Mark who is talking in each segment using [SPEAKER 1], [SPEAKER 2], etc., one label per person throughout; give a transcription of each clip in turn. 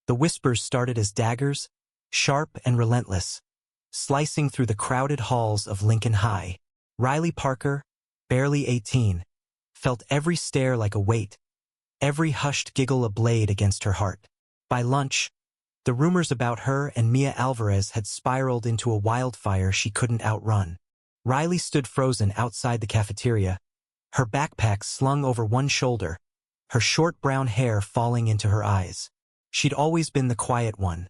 [SPEAKER 1] The whispers started as daggers, sharp and relentless, slicing through the crowded halls of Lincoln High. Riley Parker, barely 18, felt every stare like a weight, every hushed giggle a blade against her heart. By lunch, the rumors about her and Mia Alvarez had spiraled into a wildfire she couldn't outrun. Riley stood frozen outside the cafeteria, her backpack slung over one shoulder, her short brown hair falling into her eyes. She'd always been the quiet one.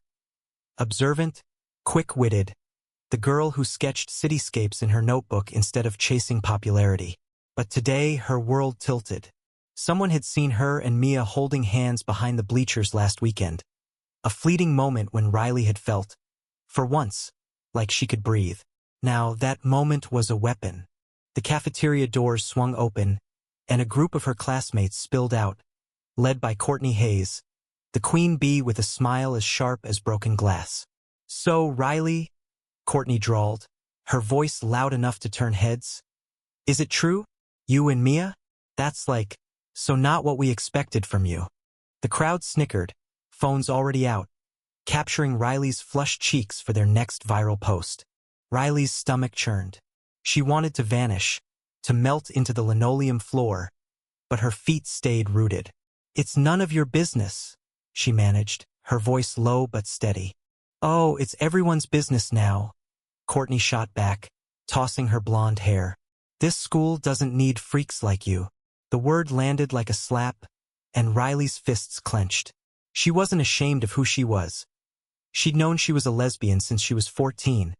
[SPEAKER 1] Observant, quick-witted, the girl who sketched cityscapes in her notebook instead of chasing popularity. But today, her world tilted. Someone had seen her and Mia holding hands behind the bleachers last weekend. A fleeting moment when Riley had felt, for once, like she could breathe. Now, that moment was a weapon. The cafeteria doors swung open, and a group of her classmates spilled out, led by Courtney Hayes, the queen bee with a smile as sharp as broken glass. "So, Riley," Courtney drawled, her voice loud enough to turn heads. "Is it true? You and Mia? That's like, so not what we expected from you." The crowd snickered, phones already out, capturing Riley's flushed cheeks for their next viral post. Riley's stomach churned. She wanted to vanish, to melt into the linoleum floor, but her feet stayed rooted. "It's none of your business," she managed, her voice low but steady. "Oh, it's everyone's business now," Courtney shot back, tossing her blonde hair. "This school doesn't need freaks like you." The word landed like a slap, and Riley's fists clenched. She wasn't ashamed of who she was. She'd known she was a lesbian since she was 14,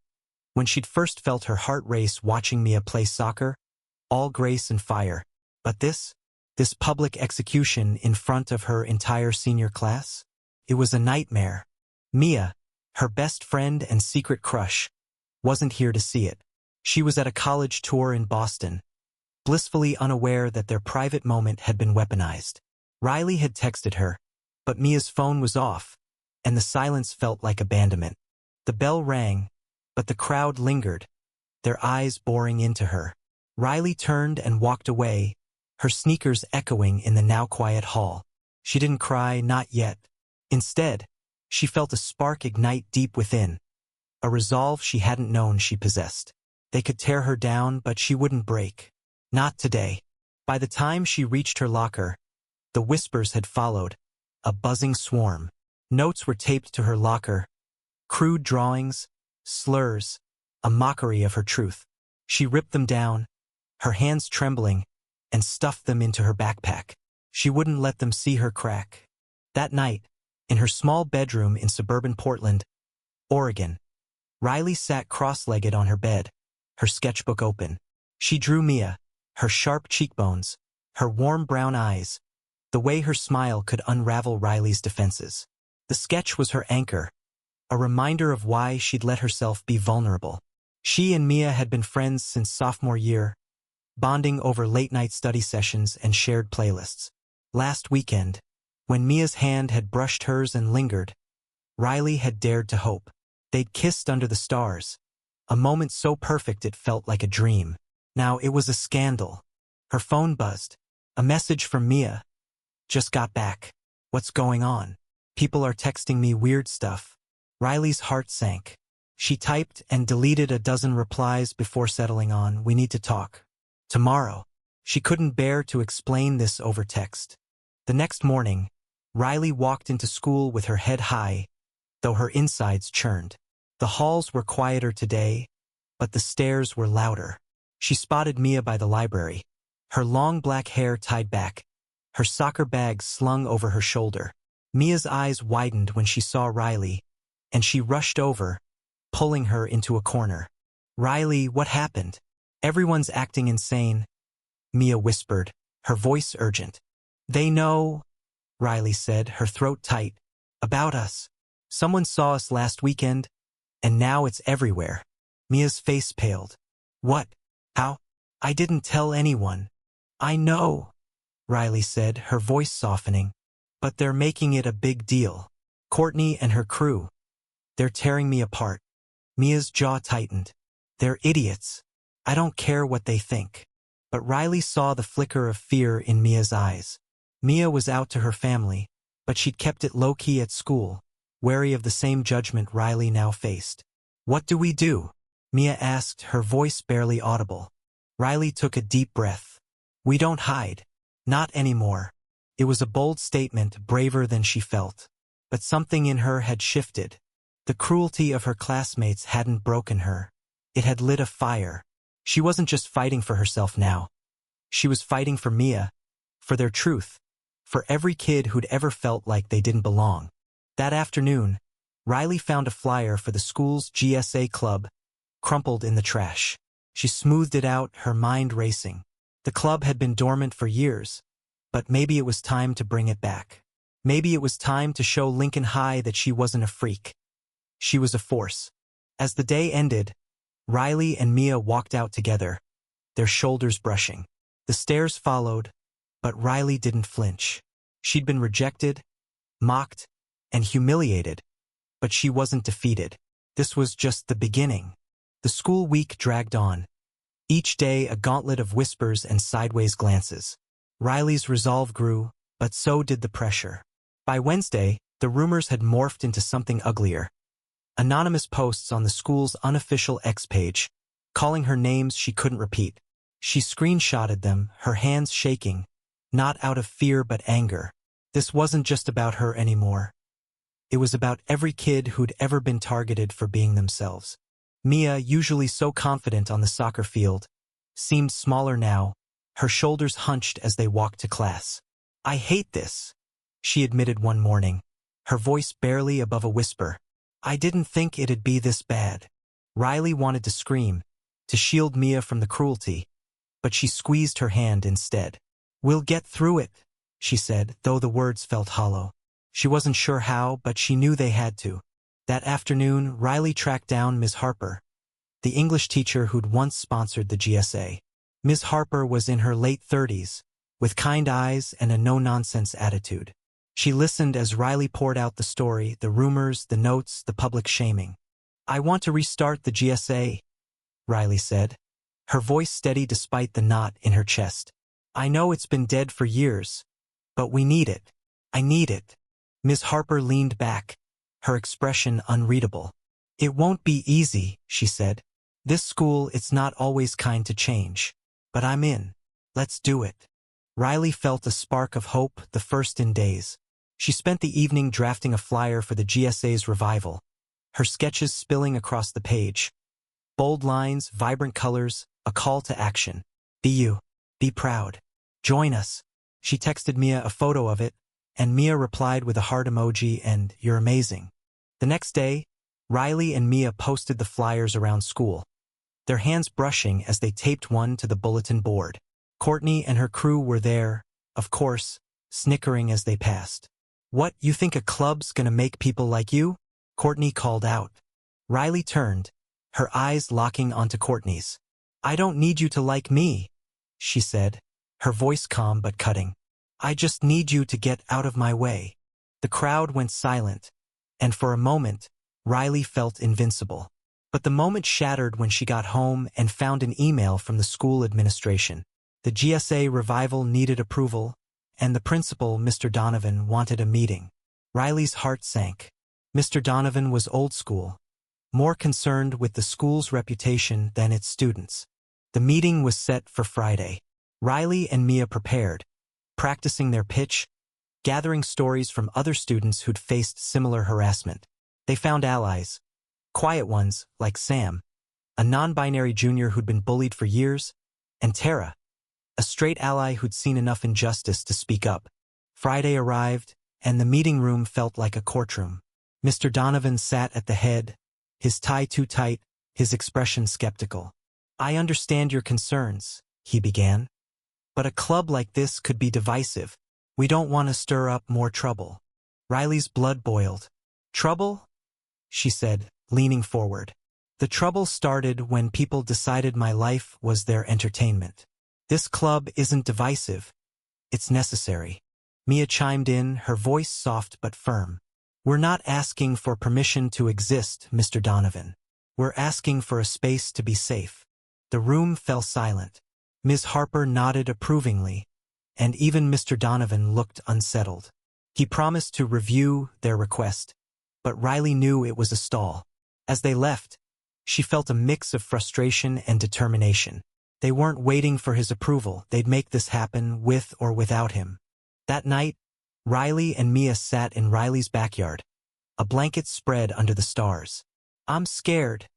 [SPEAKER 1] when she'd first felt her heart race watching Mia play soccer, all grace and fire. But this public execution in front of her entire senior class? It was a nightmare. Mia, her best friend and secret crush, wasn't here to see it. She was at a college tour in Boston, blissfully unaware that their private moment had been weaponized. Riley had texted her, but Mia's phone was off, and the silence felt like abandonment. The bell rang, but the crowd lingered, their eyes boring into her. Riley turned and walked away, her sneakers echoing in the now quiet hall. She didn't cry, not yet. Instead, she felt a spark ignite deep within, a resolve she hadn't known she possessed. They could tear her down, but she wouldn't break. Not today. By the time she reached her locker, the whispers had followed, a buzzing swarm. Notes were taped to her locker, crude drawings, slurs, a mockery of her truth. She ripped them down, her hands trembling, and stuffed them into her backpack. She wouldn't let them see her crack. That night, in her small bedroom in suburban Portland, Oregon, Riley sat cross-legged on her bed, her sketchbook open. She drew Mia, her sharp cheekbones, her warm brown eyes, the way her smile could unravel Riley's defenses. The sketch was her anchor, a reminder of why she'd let herself be vulnerable. She and Mia had been friends since sophomore year, bonding over late-night study sessions and shared playlists. Last weekend, when Mia's hand had brushed hers and lingered, Riley had dared to hope. They'd kissed under the stars, a moment so perfect it felt like a dream. Now it was a scandal. Her phone buzzed. A message from Mia. "Just got back. What's going on? People are texting me weird stuff." Riley's heart sank. She typed and deleted a dozen replies before settling on, "We need to talk. Tomorrow." She couldn't bear to explain this over text. The next morning, Riley walked into school with her head high, though her insides churned. The halls were quieter today, but the stairs were louder. She spotted Mia by the library, her long black hair tied back, her soccer bag slung over her shoulder. Mia's eyes widened when she saw Riley, and she rushed over, pulling her into a corner. "Riley, what happened? Everyone's acting insane," Mia whispered, her voice urgent. "They know," Riley said, her throat tight, "about us. Someone saw us last weekend, and now it's everywhere." Mia's face paled. "What? How? I didn't tell anyone." "I know," Riley said, her voice softening, "but they're making it a big deal. Courtney and her crew. They're tearing me apart." Mia's jaw tightened. "They're idiots. I don't care what they think." But Riley saw the flicker of fear in Mia's eyes. Mia was out to her family, but she'd kept it low-key at school. wary of the same judgment Riley now faced. "What do we do?" Mia asked, her voice barely audible. Riley took a deep breath. "We don't hide. Not anymore." It was a bold statement, braver than she felt. But something in her had shifted. The cruelty of her classmates hadn't broken her. It had lit a fire. She wasn't just fighting for herself now. She was fighting for Mia, for their truth, for every kid who'd ever felt like they didn't belong. That afternoon, Riley found a flyer for the school's GSA club, crumpled in the trash. She smoothed it out, her mind racing. The club had been dormant for years, but maybe it was time to bring it back. Maybe it was time to show Lincoln High that she wasn't a freak. She was a force. As the day ended, Riley and Mia walked out together, their shoulders brushing. The stares followed, but Riley didn't flinch. She'd been rejected, mocked, and humiliated, but she wasn't defeated. This was just the beginning. The school week dragged on. Each day a gauntlet of whispers and sideways glances. Riley's resolve grew, but so did the pressure. By Wednesday, the rumors had morphed into something uglier. Anonymous posts on the school's unofficial X page, calling her names she couldn't repeat. She screenshotted them, her hands shaking, not out of fear but anger. This wasn't just about her anymore. It was about every kid who'd ever been targeted for being themselves. Mia, usually so confident on the soccer field, seemed smaller now, her shoulders hunched as they walked to class. "I hate this," she admitted one morning, her voice barely above a whisper. "I didn't think it'd be this bad." Riley wanted to scream, to shield Mia from the cruelty, but she squeezed her hand instead. "We'll get through it," she said, though the words felt hollow. She wasn't sure how, but she knew they had to. That afternoon, Riley tracked down Ms. Harper, the English teacher who'd once sponsored the GSA. Ms. Harper was in her late 30s, with kind eyes and a no-nonsense attitude. She listened as Riley poured out the story, the rumors, the notes, the public shaming. "I want to restart the GSA," Riley said, her voice steady despite the knot in her chest. "I know it's been dead for years, but we need it. I need it." Ms. Harper leaned back, her expression unreadable. "It won't be easy," she said. "This school, it's not always kind to change. But I'm in. Let's do it." Riley felt a spark of hope, the first in days. She spent the evening drafting a flyer for the GSA's revival, her sketches spilling across the page. Bold lines, vibrant colors, a call to action. "Be you. Be proud. Join us." She texted Mia a photo of it, and Mia replied with a heart emoji and "You're amazing." The next day, Riley and Mia posted the flyers around school, their hands brushing as they taped one to the bulletin board. Courtney and her crew were there, of course, snickering as they passed. "What, you think a club's gonna make people like you?" Courtney called out. Riley turned, her eyes locking onto Courtney's. "I don't need you to like me," she said, her voice calm but cutting. "I just need you to get out of my way." The crowd went silent, and for a moment, Riley felt invincible. But the moment shattered when she got home and found an email from the school administration. The GSA revival needed approval, and the principal, Mr. Donovan, wanted a meeting. Riley's heart sank. Mr. Donovan was old school, more concerned with the school's reputation than its students. The meeting was set for Friday. Riley and Mia prepared, practicing their pitch, gathering stories from other students who'd faced similar harassment. They found allies, quiet ones like Sam, a non-binary junior who'd been bullied for years, and Tara, a straight ally who'd seen enough injustice to speak up. Friday arrived, and the meeting room felt like a courtroom. Mr. Donovan sat at the head, his tie too tight, his expression skeptical. "I understand your concerns," he began. "But a club like this could be divisive. We don't want to stir up more trouble." Riley's blood boiled. "Trouble?" she said, leaning forward. "The trouble started when people decided my life was their entertainment. This club isn't divisive. It's necessary." Mia chimed in, her voice soft but firm. "We're not asking for permission to exist, Mr. Donovan. We're asking for a space to be safe." The room fell silent. Ms. Harper nodded approvingly, and even Mr. Donovan looked unsettled. He promised to review their request, but Riley knew it was a stall. As they left, she felt a mix of frustration and determination. They weren't waiting for his approval. They'd make this happen with or without him. That night, Riley and Mia sat in Riley's backyard, a blanket spread under the stars. "I'm scared,"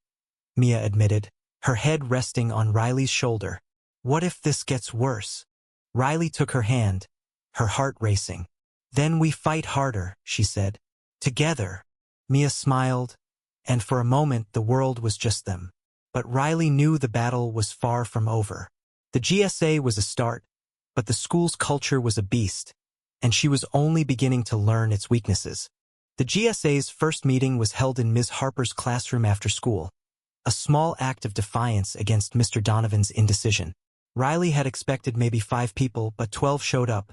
[SPEAKER 1] Mia admitted, her head resting on Riley's shoulder. "What if this gets worse?" Riley took her hand, her heart racing. "Then we fight harder," she said. "Together." Mia smiled, and for a moment the world was just them. But Riley knew the battle was far from over. The GSA was a start, but the school's culture was a beast, and she was only beginning to learn its weaknesses. The GSA's first meeting was held in Ms. Harper's classroom after school, a small act of defiance against Mr. Donovan's indecision. Riley had expected maybe 5 people, but 12 showed up.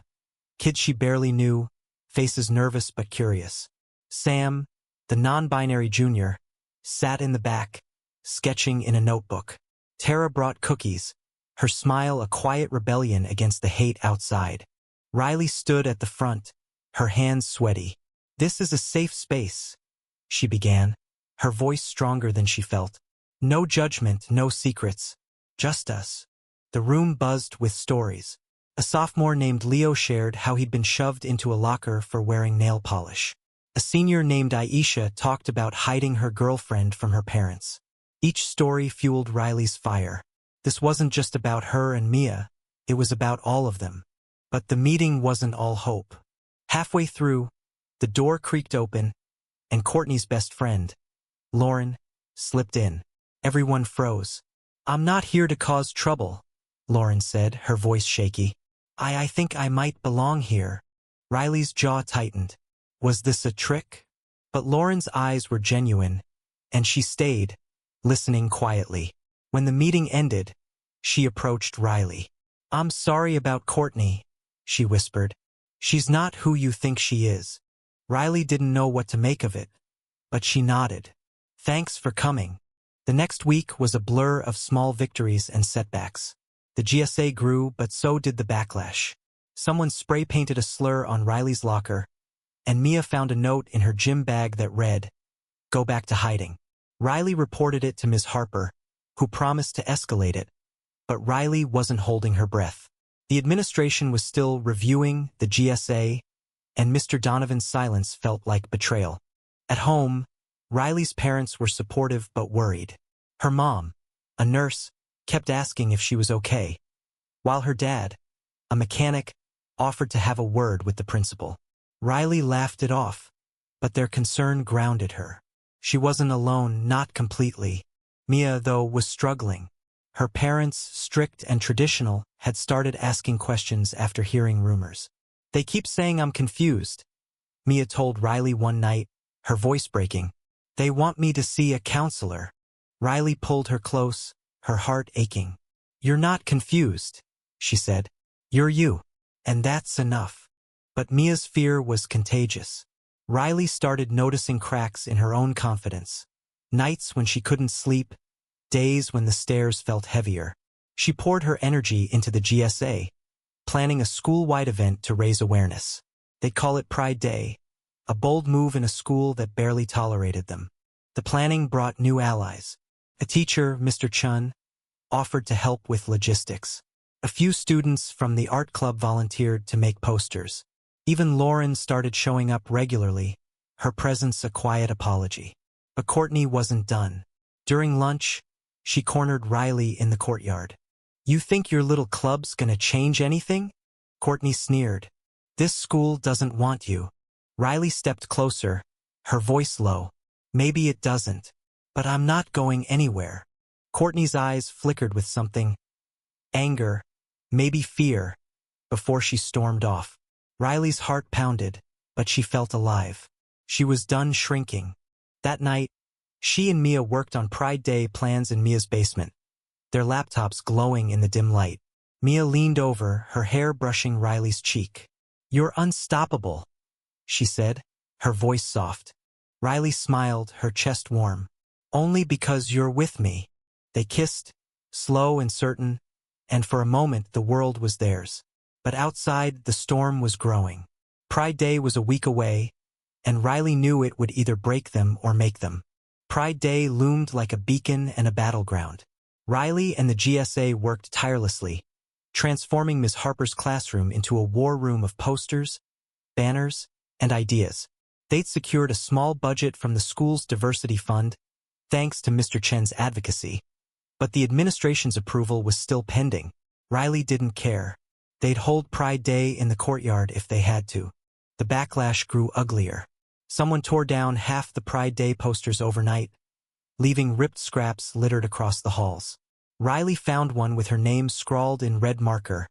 [SPEAKER 1] Kids she barely knew, faces nervous but curious. Sam, the non-binary junior, sat in the back, sketching in a notebook. Tara brought cookies, her smile a quiet rebellion against the hate outside. Riley stood at the front, her hands sweaty. "This is a safe space," she began, her voice stronger than she felt. "No judgment, no secrets. Just us." The room buzzed with stories. A sophomore named Leo shared how he'd been shoved into a locker for wearing nail polish. A senior named Aisha talked about hiding her girlfriend from her parents. Each story fueled Riley's fire. This wasn't just about her and Mia, it was about all of them. But the meeting wasn't all hope. Halfway through, the door creaked open, and Courtney's best friend, Lauren, slipped in. Everyone froze. "I'm not here to cause trouble," Lauren said, her voice shaky. I think I might belong here." Riley's jaw tightened. Was this a trick? But Lauren's eyes were genuine, and she stayed, listening quietly. When the meeting ended, she approached Riley. "I'm sorry about Courtney," she whispered. "She's not who you think she is." Riley didn't know what to make of it, but she nodded. "Thanks for coming." The next week was a blur of small victories and setbacks. The GSA grew, but so did the backlash. Someone spray-painted a slur on Riley's locker, and Mia found a note in her gym bag that read, "Go back to hiding." Riley reported it to Ms. Harper, who promised to escalate it, but Riley wasn't holding her breath. The administration was still reviewing the GSA, and Mr. Donovan's silence felt like betrayal. At home, Riley's parents were supportive but worried. Her mom, a nurse, kept asking if she was okay, while her dad, a mechanic, offered to have a word with the principal. Riley laughed it off, but their concern grounded her. She wasn't alone, not completely. Mia, though, was struggling. Her parents, strict and traditional, had started asking questions after hearing rumors. "They keep saying I'm confused," Mia told Riley one night, her voice breaking. "They want me to see a counselor." Riley pulled her close, her heart aching. "You're not confused," she said. "You're you. And that's enough." But Mia's fear was contagious. Riley started noticing cracks in her own confidence. Nights when she couldn't sleep, days when the stairs felt heavier. She poured her energy into the GSA, planning a school-wide event to raise awareness. They'd call it Pride Day, a bold move in a school that barely tolerated them. The planning brought new allies. A teacher, Mr. Chun, offered to help with logistics. A few students from the art club volunteered to make posters. Even Lauren started showing up regularly, her presence a quiet apology. But Courtney wasn't done. During lunch, she cornered Riley in the courtyard. "You think your little club's gonna change anything?" Courtney sneered. "This school doesn't want you." Riley stepped closer, her voice low. "Maybe it doesn't, but I'm not going anywhere." Courtney's eyes flickered with something. Anger, maybe fear, before she stormed off. Riley's heart pounded, but she felt alive. She was done shrinking. That night, she and Mia worked on Pride Day plans in Mia's basement, their laptops glowing in the dim light. Mia leaned over, her hair brushing Riley's cheek. "You're unstoppable," she said, her voice soft. Riley smiled, her chest warm. "Only because you're with me." They kissed, slow and certain, and for a moment the world was theirs. But outside, the storm was growing. Pride Day was a week away, and Riley knew it would either break them or make them. Pride Day loomed like a beacon and a battleground. Riley and the GSA worked tirelessly, transforming Ms. Harper's classroom into a war room of posters, banners, and ideas. They'd secured a small budget from the school's diversity fund, thanks to Mr. Chen's advocacy. But the administration's approval was still pending. Riley didn't care. They'd hold Pride Day in the courtyard if they had to. The backlash grew uglier. Someone tore down half the Pride Day posters overnight, leaving ripped scraps littered across the halls. Riley found one with her name scrawled in red marker,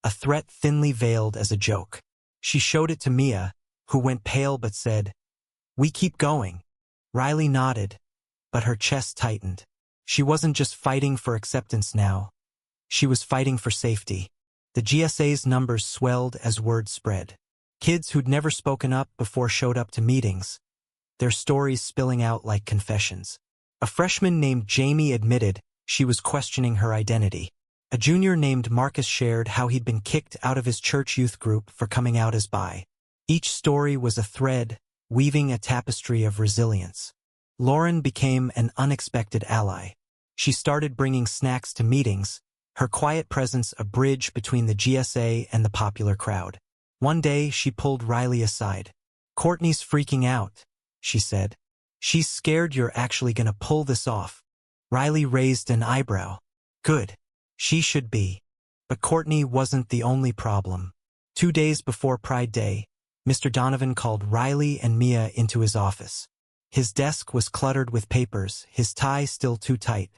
[SPEAKER 1] a threat thinly veiled as a joke. She showed it to Mia, who went pale but said, "We keep going." Riley nodded, but her chest tightened. She wasn't just fighting for acceptance now. She was fighting for safety. The GSA's numbers swelled as word spread. Kids who'd never spoken up before showed up to meetings, their stories spilling out like confessions. A freshman named Jamie admitted she was questioning her identity. A junior named Marcus shared how he'd been kicked out of his church youth group for coming out as bi. Each story was a thread, weaving a tapestry of resilience. Lauren became an unexpected ally. She started bringing snacks to meetings, her quiet presence a bridge between the GSA and the popular crowd. One day, she pulled Riley aside. "Courtney's freaking out," she said. "She's scared you're actually gonna pull this off." Riley raised an eyebrow. Good. She should be. But Courtney wasn't the only problem. 2 days before Pride Day, Mr. Donovan called Riley and Mia into his office. His desk was cluttered with papers, his tie still too tight.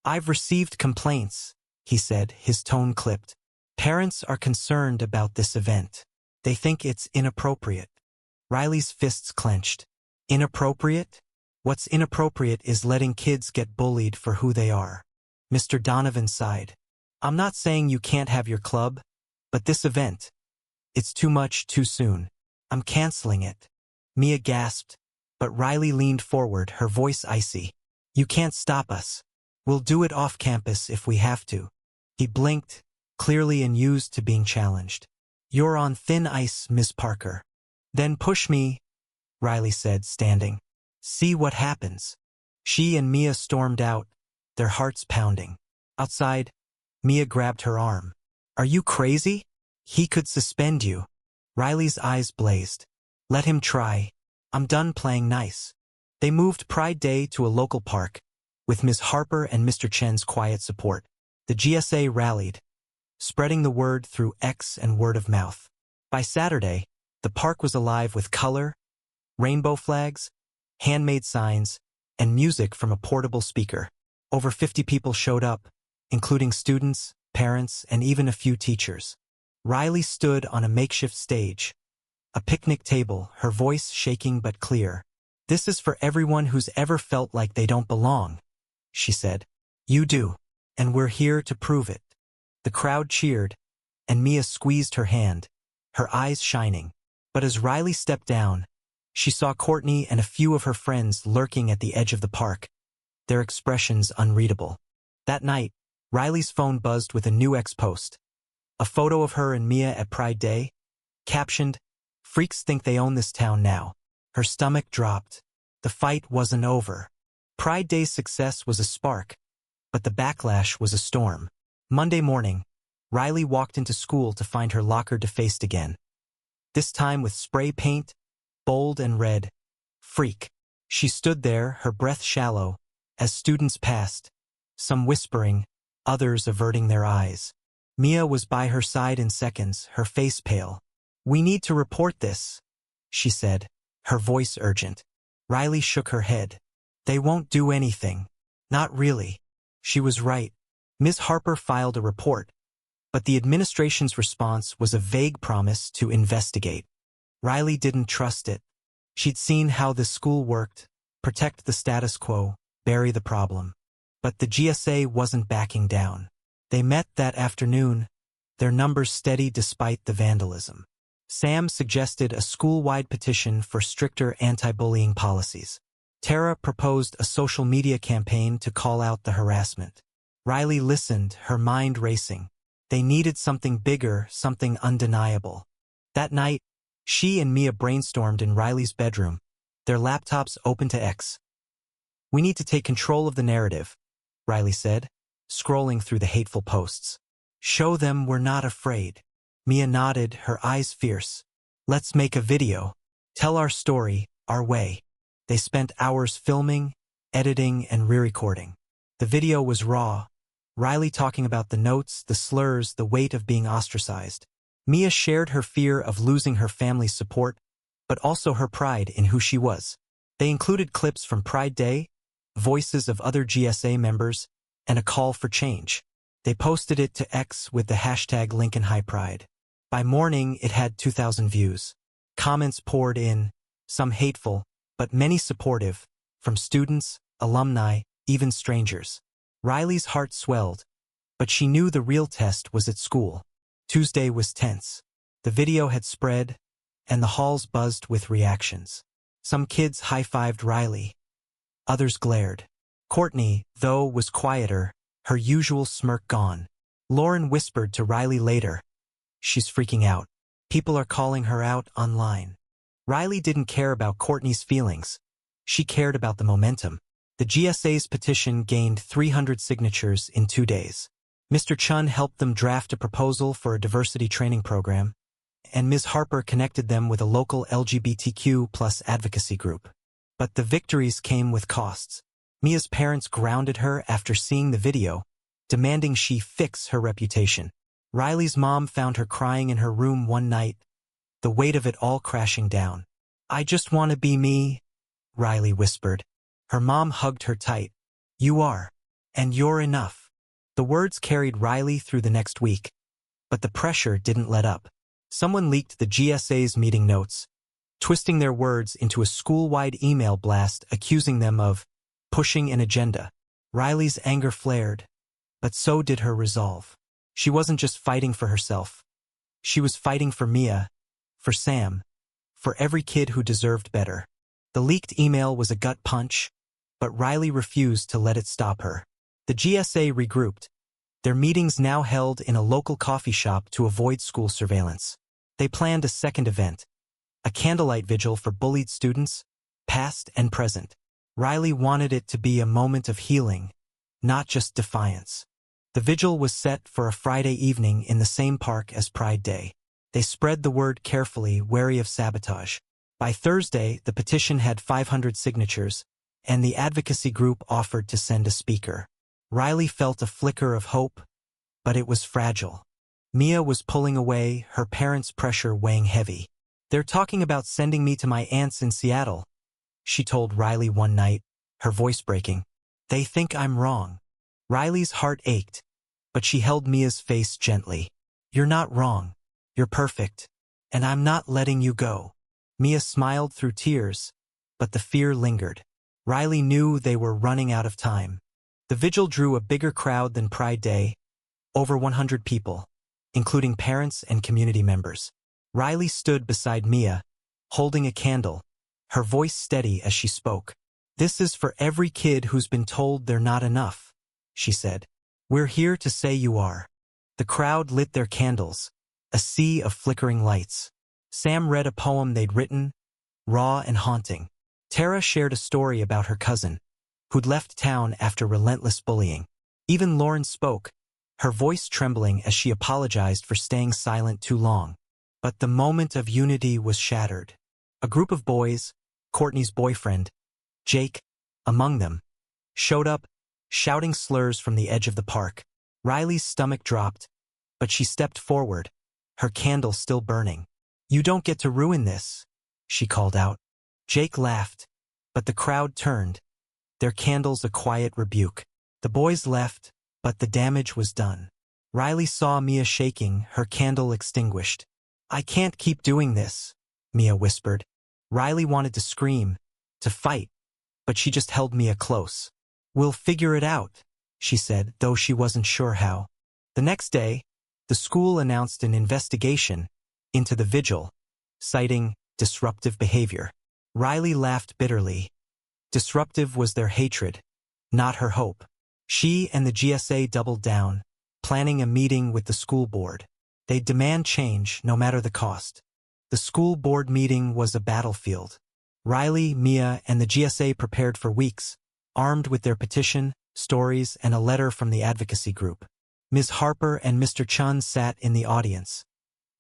[SPEAKER 1] "I've received complaints," he said, his tone clipped. "Parents are concerned about this event. They think it's inappropriate." Riley's fists clenched. Inappropriate? What's inappropriate is letting kids get bullied for who they are. Mr. Donovan sighed. "I'm not saying you can't have your club, but this event, it's too much too soon. I'm canceling it." Mia gasped, but Riley leaned forward, her voice icy. "You can't stop us. We'll do it off campus if we have to." He blinked, clearly unused to being challenged. "You're on thin ice, Miss Parker." "Then push me," Riley said, standing. "See what happens." She and Mia stormed out, their hearts pounding. Outside, Mia grabbed her arm. "Are you crazy? He could suspend you." Riley's eyes blazed. "Let him try. I'm done playing nice." They moved Pride Day to a local park, with Ms. Harper and Mr. Chen's quiet support. The GSA rallied, spreading the word through X and word of mouth. By Saturday, the park was alive with color, rainbow flags, handmade signs, and music from a portable speaker. Over 50 people showed up, including students, parents, and even a few teachers. Riley stood on a makeshift stage, a picnic table, her voice shaking but clear. "This is for everyone who's ever felt like they don't belong," she said. "You do, and we're here to prove it." The crowd cheered, and Mia squeezed her hand, her eyes shining. But as Riley stepped down, she saw Courtney and a few of her friends lurking at the edge of the park, their expressions unreadable. That night, Riley's phone buzzed with a new ex-post. A photo of her and Mia at Pride Day, captioned, "Freaks think they own this town now." Her stomach dropped. The fight wasn't over. Pride Day's success was a spark, but the backlash was a storm. Monday morning, Riley walked into school to find her locker defaced again. This time with spray paint, bold and red. "Freak." She stood there, her breath shallow, as students passed, some whispering, others averting their eyes. Mia was by her side in seconds, her face pale. "We need to report this," she said, her voice urgent. Riley shook her head. "They won't do anything." Not really. She was right. Ms. Harper filed a report, but the administration's response was a vague promise to investigate. Riley didn't trust it. She'd seen how the school worked, protect the status quo, bury the problem. But the GSA wasn't backing down. They met that afternoon, their numbers steady despite the vandalism. Sam suggested a school-wide petition for stricter anti-bullying policies. Tara proposed a social media campaign to call out the harassment. Riley listened, her mind racing. They needed something bigger, something undeniable. That night, She and Mia brainstormed in Riley's bedroom, their laptops open to X. "We need to take control of the narrative," Riley said, scrolling through the hateful posts. "Show them we're not afraid." Mia nodded, her eyes fierce. "Let's make a video. Tell our story, our way." They spent hours filming, editing, and re-recording. The video was raw, Riley talking about the notes, the slurs, the weight of being ostracized. Mia shared her fear of losing her family's support, but also her pride in who she was. They included clips from Pride Day, voices of other GSA members, and a call for change. They posted it to X with the hashtag #LincolnHighPride. By morning, it had 2,000 views. Comments poured in, some hateful, but many supportive, from students, alumni, even strangers. Riley's heart swelled, but she knew the real test was at school. Tuesday was tense. The video had spread, and the halls buzzed with reactions. Some kids high-fived Riley. Others glared. Courtney, though, was quieter, her usual smirk gone. Lauren whispered to Riley later, "She's freaking out. People are calling her out online." Riley didn't care about Courtney's feelings. She cared about the momentum. The GSA's petition gained 300 signatures in 2 days. Mr. Chun helped them draft a proposal for a diversity training program, and Ms. Harper connected them with a local LGBTQ+ advocacy group. But the victories came with costs. Mia's parents grounded her after seeing the video, demanding she fix her reputation. Riley's mom found her crying in her room one night, the weight of it all crashing down. "I just want to be me," Riley whispered. Her mom hugged her tight. "You are. And you're enough." The words carried Riley through the next week, but the pressure didn't let up. Someone leaked the GSA's meeting notes, twisting their words into a school-wide email blast accusing them of pushing an agenda. Riley's anger flared, but so did her resolve. She wasn't just fighting for herself. She was fighting for Mia, for Sam, for every kid who deserved better. The leaked email was a gut punch, but Riley refused to let it stop her. The GSA regrouped, their meetings now held in a local coffee shop to avoid school surveillance. They planned a second event, a candlelight vigil for bullied students, past and present. Riley wanted it to be a moment of healing, not just defiance. The vigil was set for a Friday evening in the same park as Pride Day. They spread the word carefully, wary of sabotage. By Thursday, the petition had 500 signatures, and the advocacy group offered to send a speaker. Riley felt a flicker of hope, but it was fragile. Mia was pulling away, her parents' pressure weighing heavy. "They're talking about sending me to my aunt's in Seattle," she told Riley one night, her voice breaking. "They think I'm wrong." Riley's heart ached, but she held Mia's face gently. "You're not wrong. You're perfect, and I'm not letting you go." Mia smiled through tears, but the fear lingered. Riley knew they were running out of time. The vigil drew a bigger crowd than Pride Day, over 100 people, including parents and community members. Riley stood beside Mia, holding a candle, her voice steady as she spoke. "This is for every kid who's been told they're not enough," she said. "We're here to say you are." The crowd lit their candles, a sea of flickering lights. Sam read a poem they'd written, raw and haunting. Tara shared a story about her cousin, who'd left town after relentless bullying. Even Lauren spoke, her voice trembling as she apologized for staying silent too long. But the moment of unity was shattered. A group of boys, Courtney's boyfriend, Jake, among them, showed up, shouting slurs from the edge of the park. Riley's stomach dropped, but she stepped forward, her candle still burning. "You don't get to ruin this," she called out. Jake laughed, but the crowd turned, their candles a quiet rebuke. The boys left, but the damage was done. Riley saw Mia shaking, her candle extinguished. "I can't keep doing this," Mia whispered. Riley wanted to scream, to fight, but she just held Mia close. "We'll figure it out," she said, though she wasn't sure how. The next day, the school announced an investigation into the vigil, citing disruptive behavior. Riley laughed bitterly. Disruptive was their hatred, not her hope. She and the GSA doubled down, planning a meeting with the school board. They'd demand change, no matter the cost. The school board meeting was a battlefield. Riley, Mia, and the GSA prepared for weeks, armed with their petition, stories, and a letter from the advocacy group. Ms. Harper and Mr. Chun sat in the audience,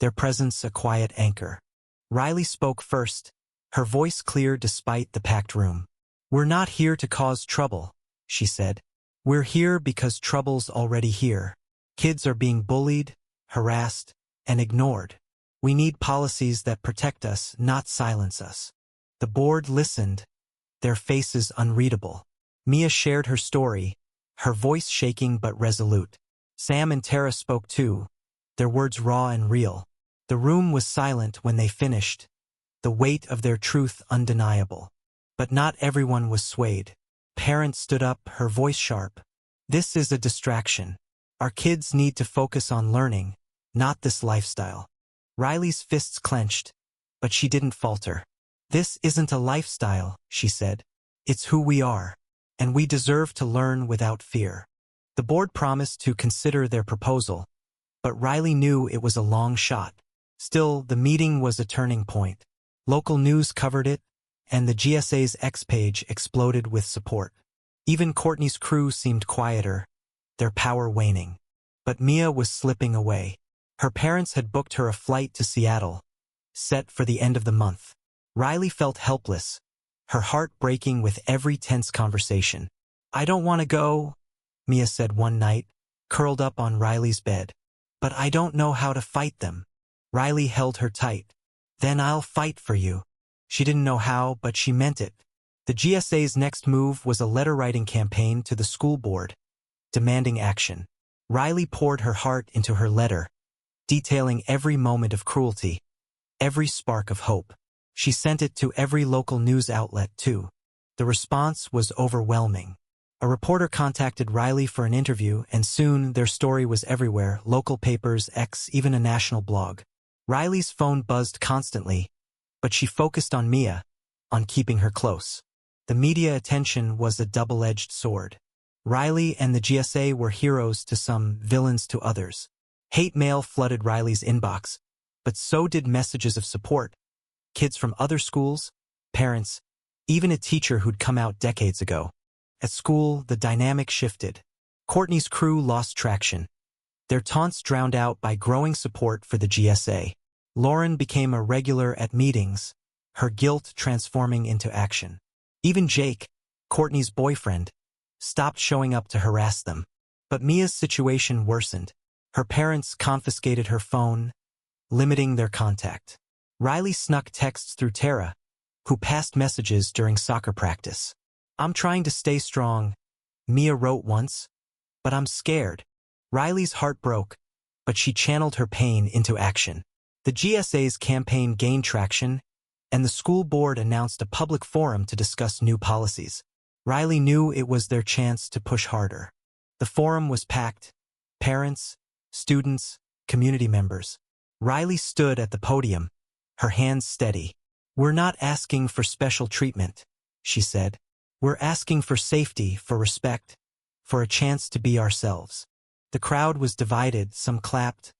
[SPEAKER 1] their presence a quiet anchor. Riley spoke first, her voice clear despite the packed room. "We're not here to cause trouble," she said. "We're here because trouble's already here. Kids are being bullied, harassed, and ignored. We need policies that protect us, not silence us." The board listened, their faces unreadable. Mia shared her story, her voice shaking but resolute. Sam and Tara spoke too, their words raw and real. The room was silent when they finished, the weight of their truth undeniable. But not everyone was swayed. Parents stood up, her voice sharp. "This is a distraction. Our kids need to focus on learning, not this lifestyle." Riley's fists clenched, but she didn't falter. "This isn't a lifestyle," she said. "It's who we are, and we deserve to learn without fear." The board promised to consider their proposal, but Riley knew it was a long shot. Still, the meeting was a turning point. Local news covered it, and the GSA's X page exploded with support. Even Courtney's crew seemed quieter, their power waning. But Mia was slipping away. Her parents had booked her a flight to Seattle, set for the end of the month. Riley felt helpless, her heart breaking with every tense conversation. "I don't want to go," Mia said one night, curled up on Riley's bed. "But I don't know how to fight them." Riley held her tight. "Then I'll fight for you." She didn't know how, but she meant it. The GSA's next move was a letter-writing campaign to the school board, demanding action. Riley poured her heart into her letter, detailing every moment of cruelty, every spark of hope. She sent it to every local news outlet, too. The response was overwhelming. A reporter contacted Riley for an interview, and soon their story was everywhere, local papers, X, even a national blog. Riley's phone buzzed constantly, but she focused on Mia, on keeping her close. The media attention was a double-edged sword. Riley and the GSA were heroes to some, villains to others. Hate mail flooded Riley's inbox, but so did messages of support. Kids from other schools, parents, even a teacher who'd come out decades ago. At school, the dynamic shifted. Courtney's crew lost traction, their taunts drowned out by growing support for the GSA. Lauren became a regular at meetings, her guilt transforming into action. Even Jake, Courtney's boyfriend, stopped showing up to harass them. But Mia's situation worsened. Her parents confiscated her phone, limiting their contact. Riley snuck texts through Tara, who passed messages during soccer practice. "I'm trying to stay strong," Mia wrote once, "but I'm scared." Riley's heart broke, but she channeled her pain into action. The GSA's campaign gained traction, and the school board announced a public forum to discuss new policies. Riley knew it was their chance to push harder. The forum was packed. Parents, students, community members. Riley stood at the podium, her hands steady. "We're not asking for special treatment," she said. "We're asking for safety, for respect, for a chance to be ourselves." The crowd was divided, some clapped,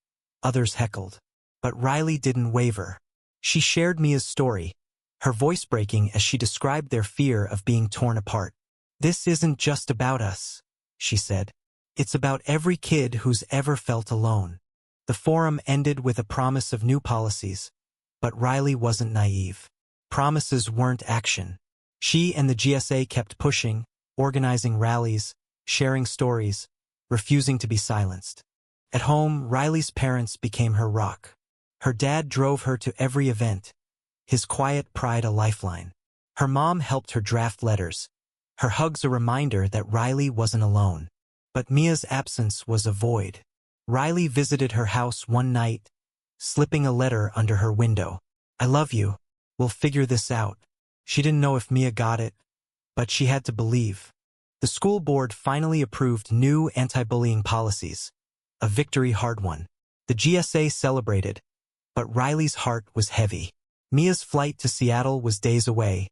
[SPEAKER 1] others heckled. But Riley didn't waver. She shared Mia's story, her voice breaking as she described their fear of being torn apart. "This isn't just about us," she said. "It's about every kid who's ever felt alone." The forum ended with a promise of new policies, but Riley wasn't naive. Promises weren't action. She and the GSA kept pushing, organizing rallies, sharing stories, refusing to be silenced. At home, Riley's parents became her rock. Her dad drove her to every event, his quiet pride a lifeline. Her mom helped her draft letters, her hugs a reminder that Riley wasn't alone. But Mia's absence was a void. Riley visited her house one night, slipping a letter under her window. "I love you. We'll figure this out." She didn't know if Mia got it, but she had to believe. The school board finally approved new anti-bullying policies, a victory hard won. The GSA celebrated, but Riley's heart was heavy. Mia's flight to Seattle was days away,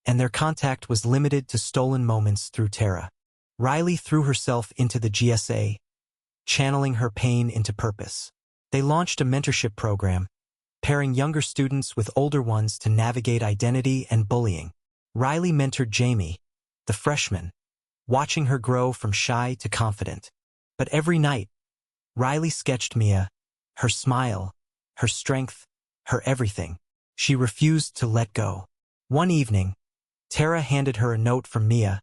[SPEAKER 1] and their contact was limited to stolen moments through Tara. Riley threw herself into the GSA, channeling her pain into purpose. They launched a mentorship program, pairing younger students with older ones to navigate identity and bullying. Riley mentored Jamie, the freshman, watching her grow from shy to confident. But every night, Riley sketched Mia, her smile, her strength, her everything. She refused to let go. One evening, Tara handed her a note from Mia.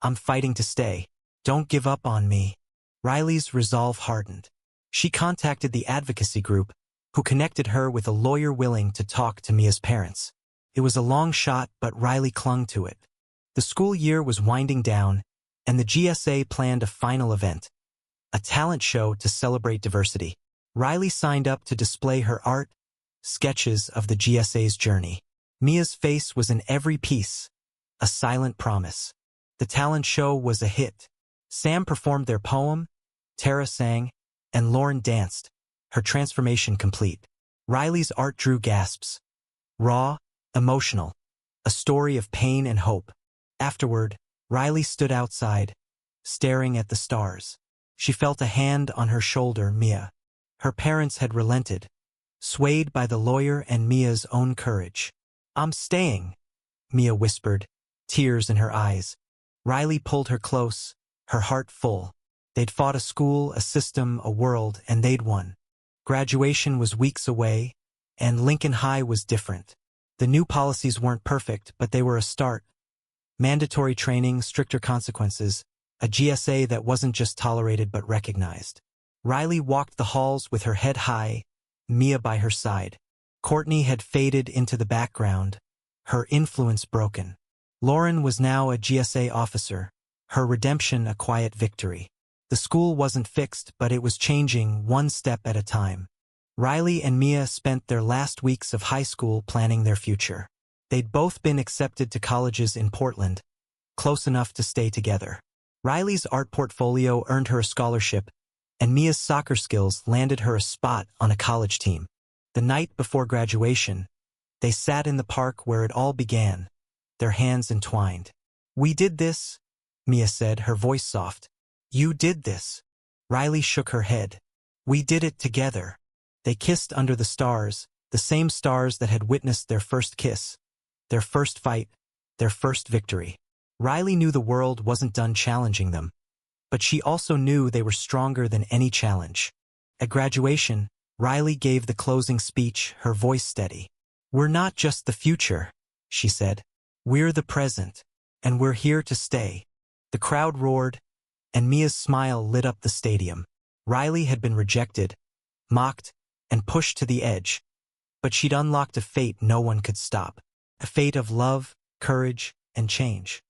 [SPEAKER 1] "I'm fighting to stay. Don't give up on me." Riley's resolve hardened. She contacted the advocacy group, who connected her with a lawyer willing to talk to Mia's parents. It was a long shot, but Riley clung to it. The school year was winding down, and the GSA planned a final event, a talent show to celebrate diversity. Riley signed up to display her art, sketches of the GSA's journey. Mia's face was in every piece, a silent promise. The talent show was a hit. Sam performed their poem, Tara sang, and Lauren danced, her transformation complete. Riley's art drew gasps. Raw, emotional, a story of pain and hope. Afterward, Riley stood outside, staring at the stars. She felt a hand on her shoulder, Mia. Her parents had relented, swayed by the lawyer and Mia's own courage. "I'm staying," Mia whispered, tears in her eyes. Riley pulled her close, her heart full. They'd fought a school, a system, a world, and they'd won. Graduation was weeks away, and Lincoln High was different. The new policies weren't perfect, but they were a start. Mandatory training, stricter consequences, a GSA that wasn't just tolerated but recognized. Riley walked the halls with her head high, Mia by her side. Courtney had faded into the background, her influence broken. Lauren was now a GSA officer, her redemption a quiet victory. The school wasn't fixed, but it was changing one step at a time. Riley and Mia spent their last weeks of high school planning their future. They'd both been accepted to colleges in Portland, close enough to stay together. Riley's art portfolio earned her a scholarship, and Mia's soccer skills landed her a spot on a college team. The night before graduation, they sat in the park where it all began, their hands entwined. "We did this," Mia said, her voice soft. "You did this." Riley shook her head. "We did it together." They kissed under the stars, the same stars that had witnessed their first kiss, their first fight, their first victory. Riley knew the world wasn't done challenging them, but she also knew they were stronger than any challenge. At graduation, Riley gave the closing speech, her voice steady. "We're not just the future," she said. "We're the present, and we're here to stay." The crowd roared, and Mia's smile lit up the stadium. Riley had been rejected, mocked, and pushed to the edge, but she'd unlocked a fate no one could stop, a fate of love, courage, and change.